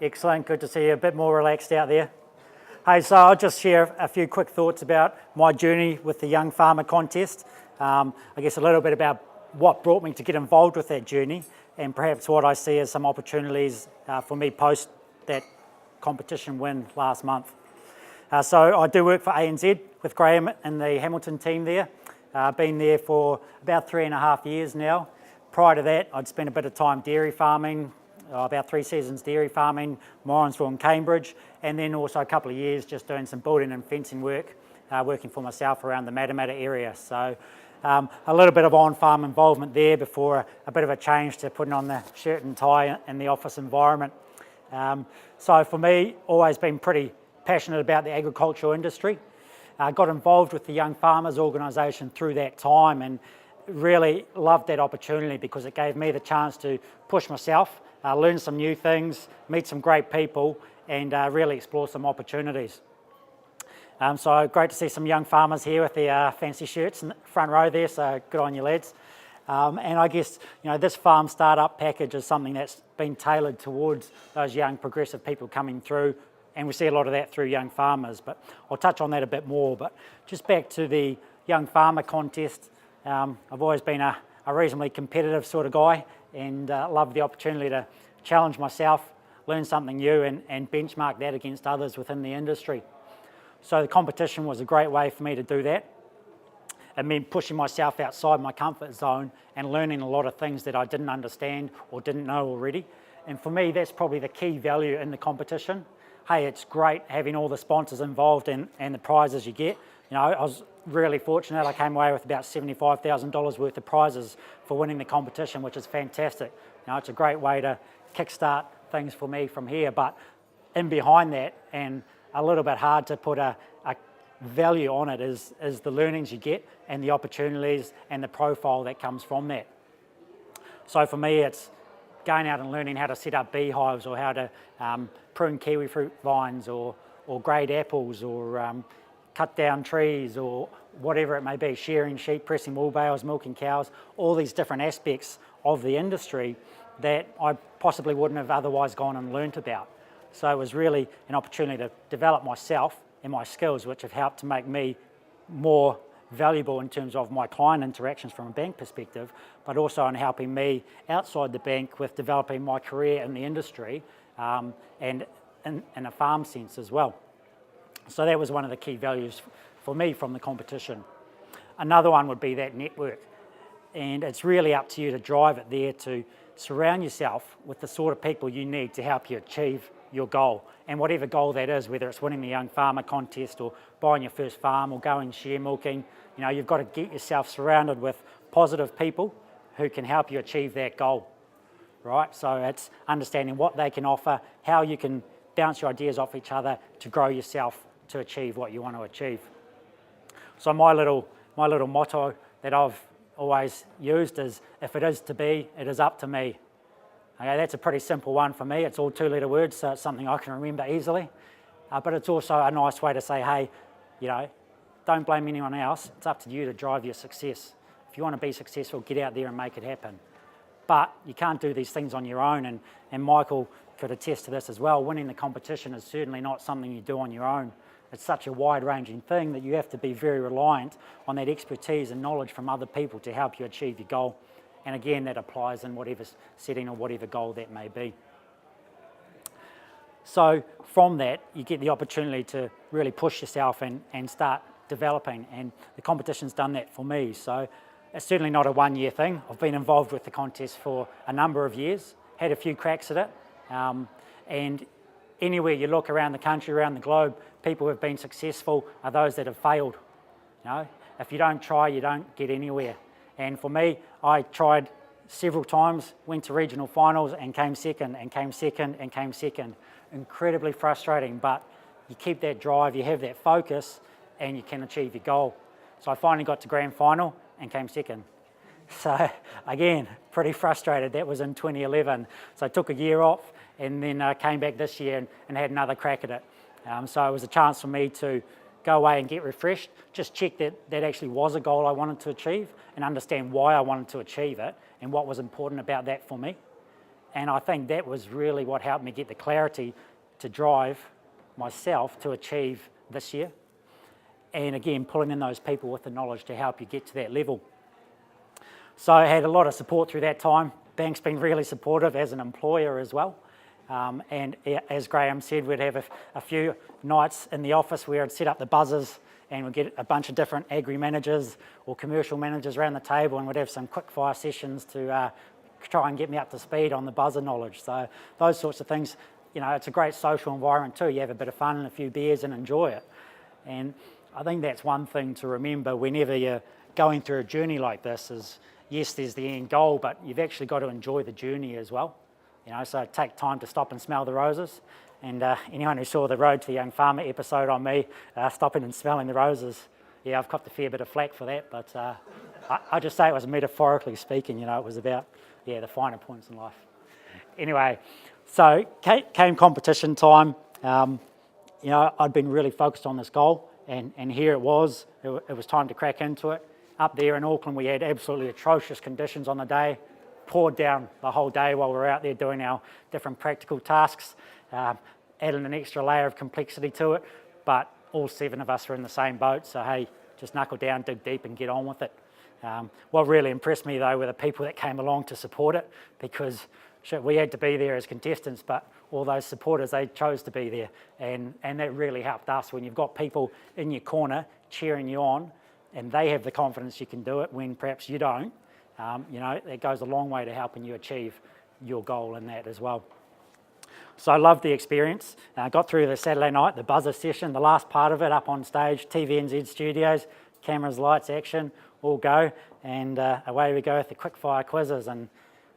Excellent, good to see you a bit more relaxed out there. Hey, so I'll just share a few quick thoughts about my journey with the Young Farmer Contest. I guess a little bit about what brought me to get involved with that journey and perhaps what I see as some opportunities for me post that competition win last month. So I do work for ANZ with Graham and the Hamilton team there. I've been there for about 3.5 years now. Prior to that, I'd spent a bit of time dairy farming, about 3 seasons dairy farming, Morensville and Cambridge, and then also a couple of years just doing some building and fencing work, working for myself around the Matamata area. So a little bit of on-farm involvement there before a bit of a change to putting on the shirt and tie in the office environment. So for me, always been pretty passionate about the agricultural industry. Got involved with the Young Farmers organisation through that time and really loved that opportunity because it gave me the chance to push myself, learn some new things, meet some great people and really explore some opportunities. So great to see some young farmers here with their fancy shirts in the front row there, so good on you lads. And I guess this farm startup package is something that's been tailored towards those young progressive people coming through, and we see a lot of that through Young Farmers, but I'll touch on that a bit more. But just back to the Young Farmer Contest, I've always been a reasonably competitive sort of guy and love the opportunity to challenge myself, learn something new and benchmark that against others within the industry. So the competition was a great way for me to do that. It meant pushing myself outside my comfort zone and learning a lot of things that I didn't understand or didn't know already. And for me, that's probably the key value in the competition. Hey, it's great having all the sponsors involved and the prizes you get. I was really fortunate. I came away with about $75,000 worth of prizes for winning the competition, which is fantastic. It's a great way to kickstart things for me from here. But in behind that, and a little bit hard to put a value on it, is the learnings you get and the opportunities and the profile that comes from that. So for me, it's going out and learning how to set up beehives or how to prune kiwi fruit vines or grade apples or cut down trees or whatever it may be, shearing sheep, pressing wool bales, milking cows, all these different aspects of the industry that I possibly wouldn't have otherwise gone and learnt about. So it was really an opportunity to develop myself and my skills, which have helped to make me more valuable in terms of my client interactions from a bank perspective, but also in helping me outside the bank with developing my career in the industry and in a farm sense as well. So that was one of the key values for me from the competition. Another one would be that network. And it's really up to you to drive it there, to surround yourself with the sort of people you need to help you achieve your goal. And whatever goal that is, whether it's winning the Young Farmer Contest or buying your first farm or going share milking, you've got to get yourself surrounded with positive people who can help you achieve that goal, right? So it's understanding what they can offer, how you can bounce your ideas off each other to grow yourself to achieve what you want to achieve. So my little motto that I've always used is, if it is to be, it is up to me. Okay, that's a pretty simple one for me. It's all 2-letter words, so it's something I can remember easily. But it's also a nice way to say, hey, don't blame anyone else. It's up to you to drive your success. If you want to be successful, get out there and make it happen. But you can't do these things on your own, and Michael could attest to this as well. Winning the competition is certainly not something you do on your own. It's such a wide-ranging thing that you have to be very reliant on that expertise and knowledge from other people to help you achieve your goal. And again, that applies in whatever setting or whatever goal that may be. So from that, you get the opportunity to really push yourself and start developing, and the competition's done that for me. So it's certainly not a one-year thing. I've been involved with the contest for a number of years, had a few cracks at it, and anywhere you look around the country, around the globe, people who have been successful are those that have failed. If you don't try, you don't get anywhere. And for me, I tried several times, went to regional finals and came second and came second and came second. Incredibly frustrating, but you keep that drive, you have that focus, and you can achieve your goal. So I finally got to grand final and came second. So again, pretty frustrated. That was in 2011. So I took a year off and then came back this year and had another crack at it. So it was a chance for me to go away and get refreshed, just check that that actually was a goal I wanted to achieve and understand why I wanted to achieve it and what was important about that for me. And I think that was really what helped me get the clarity to drive myself to achieve this year. And again, pulling in those people with the knowledge to help you get to that level. So I had a lot of support through that time. Bank's been really supportive as an employer as well. And as Graham said, we'd have a few nights in the office where I'd set up the buzzers and we'd get a bunch of different agri managers or commercial managers around the table, and we'd have some quick fire sessions to try and get me up to speed on the buzzer knowledge. So those sorts of things, you know, it's a great social environment too. You have a bit of fun and a few beers and enjoy it. And I think that's one thing to remember whenever you're going through a journey like this is, yes, there's the end goal, but you've actually got to enjoy the journey as well. You know, so take time to stop and smell the roses. And anyone who saw the Road to the Young Farmer episode on me, stopping and smelling the roses, yeah, I've copped a fair bit of flack for that, but I just say it was metaphorically speaking, you know, it was about, yeah, the finer points in life. Anyway, so came competition time. You know, I'd been really focused on this goal, and here it was. It was time to crack into it. Up there in Auckland, we had absolutely atrocious conditions on the day. Poured down the whole day while we were out there doing our different practical tasks, adding an extra layer of complexity to it, but all 7 of us were in the same boat, so hey, just knuckle down, dig deep and get on with it. What really impressed me though were the people that came along to support it, because shit, we had to be there as contestants, but all those supporters, they chose to be there, and that really helped us when you've got people in your corner cheering you on, and they have the confidence you can do it when perhaps you don't. You know, it goes a long way to helping you achieve your goal in that as well. So I loved the experience. I got through the Saturday night, the buzzer session, the last part of it up on stage, ANZ Studios, cameras, lights, action, all go, and away we go with the quick fire quizzes, and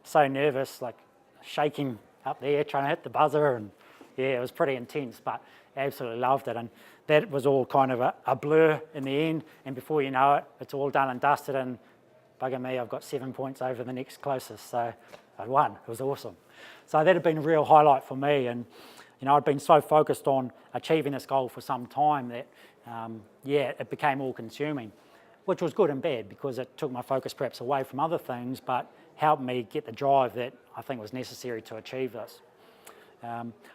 so nervous, like shaking up there, trying to hit the buzzer, and yeah, it was pretty intense, but absolutely loved it. And that was all kind of a blur in the end, and before you know it, it's all done and dusted, and bugger me, I've got 7 points over the next closest, so I'd won. It was awesome. So that had been a real highlight for me, and you know, I'd been so focused on achieving this goal for some time that, yeah, it became all-consuming, which was good and bad because it took my focus perhaps away from other things, but helped me get the drive that I think was necessary to achieve this.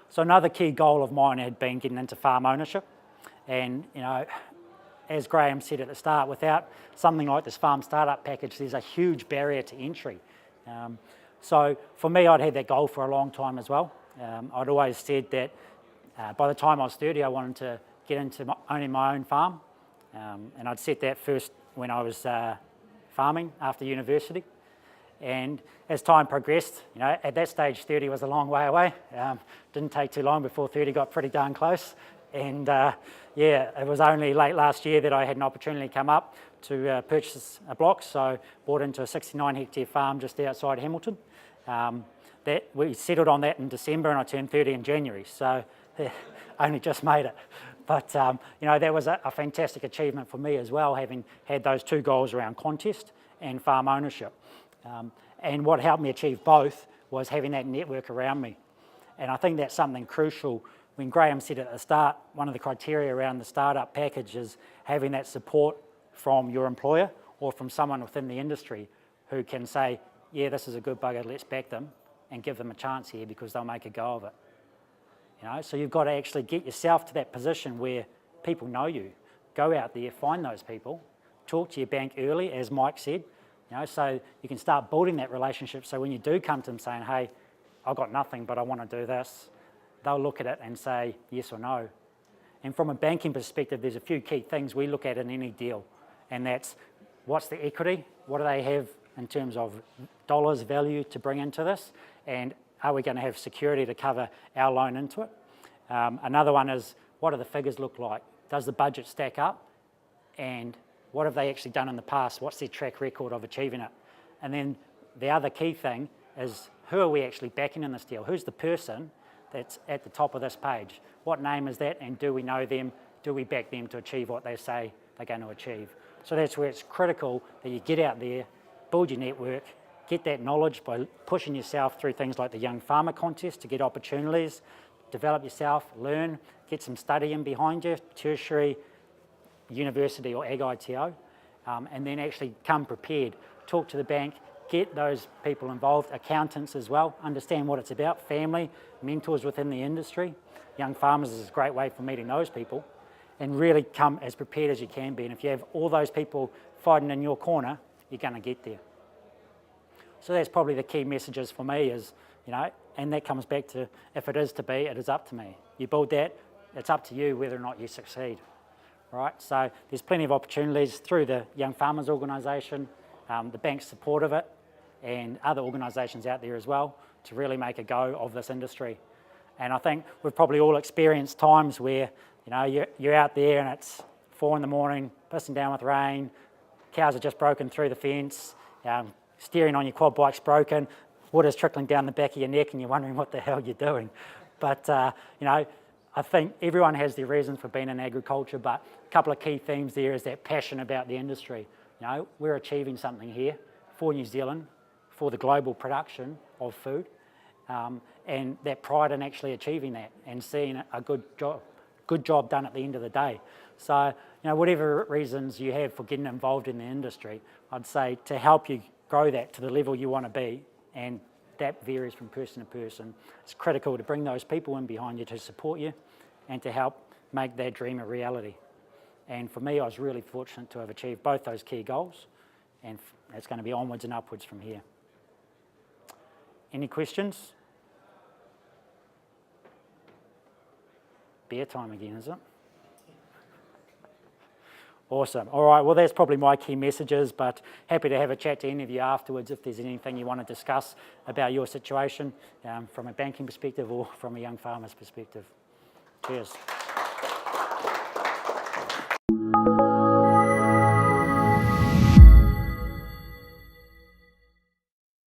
So another key goal of mine had been getting into farm ownership, and you know, as Graham said at the start, without something like this farm startup package, there's a huge barrier to entry. So for me, I'd had that goal for a long time as well. I'd always said that by the time I was 30, I wanted to get into owning my own farm. And I'd set that first when I was farming after university. And as time progressed, you know, at that stage, 30 was a long way away. Didn't take too long before 30 got pretty darn close. And yeah, it was only late last year that I had an opportunity come up to purchase a block. So bought into a 69 hectare farm just outside Hamilton. That we settled on that in December, and I turned 30 in January. So yeah, only just made it. But you know, that was a fantastic achievement for me as well, having had those 2 goals around contest and farm ownership. And what helped me achieve both was having that network around me. And I think that's something crucial. When Graham said at the start, one of the criteria around the startup package is having that support from your employer or from someone within the industry who can say, yeah, this is a good bugger, let's back them and give them a chance here because they'll make a go of it. You know, so you've got to actually get yourself to that position where people know you. Go out there, find those people, talk to your bank early, as Mike said, you know, so you can start building that relationship. So when you do come to them saying, hey, I've got nothing, but I want to do this, they'll look at it and say yes or no. And from a banking perspective, there's a few key things we look at in any deal, and that's what's the equity, what do they have in terms of dollars value to bring into this, and are we going to have security to cover our loan into it? Another one is, what do the figures look like? Does the budget stack up? And what have they actually done in the past? What's their track record of achieving it? And then the other key thing is, who are we actually backing in this deal? Who's the person that's at the top of this page? What name is that, and do we know them? Do we back them to achieve what they say they're going to achieve? So that's where it's critical that you get out there, build your network, get that knowledge by pushing yourself through things like the Young Farmer Contest to get opportunities, develop yourself, learn, get some study in behind you, tertiary, university or ag ITO, and then actually come prepared. Talk to the bank, get those people involved, accountants as well, understand what it's about, family, mentors within the industry. Young farmers is a great way for meeting those people, and really come as prepared as you can be. And if you have all those people fighting in your corner, you're going to get there. So that's probably the key messages for me is, and that comes back to, if it is to be, it is up to me. You build that, it's up to you whether or not you succeed, right? So there's plenty of opportunities through the Young Farmers Organisation, the bank's support of it, and other organisations out there as well to really make a go of this industry. And I think we've probably all experienced times where, you're out there and it's 4 a.m, pissing down with rain, cows are just broken through the fence, steering on your quad bike's broken, water's trickling down the back of your neck and you're wondering what the hell you're doing. But, I think everyone has their reasons for being in agriculture, but a couple of key themes there is that passion about the industry. We're achieving something here for New Zealand, for the global production of food, and that pride in actually achieving that and seeing a good job done at the end of the day. So, whatever reasons you have for getting involved in the industry, I'd say to help you grow that to the level you want to be, and that varies from person to person, it's critical to bring those people in behind you to support you and to help make that dream a reality. And for me, I was really fortunate to have achieved both those key goals, and it's going to be onwards and upwards from here. Any questions? Beer time again, is it? Awesome. All right, well, that's probably my key messages, but happy to have a chat to any of you afterwards if there's anything you want to discuss about your situation from a banking perspective or from a young farmer's perspective. Cheers.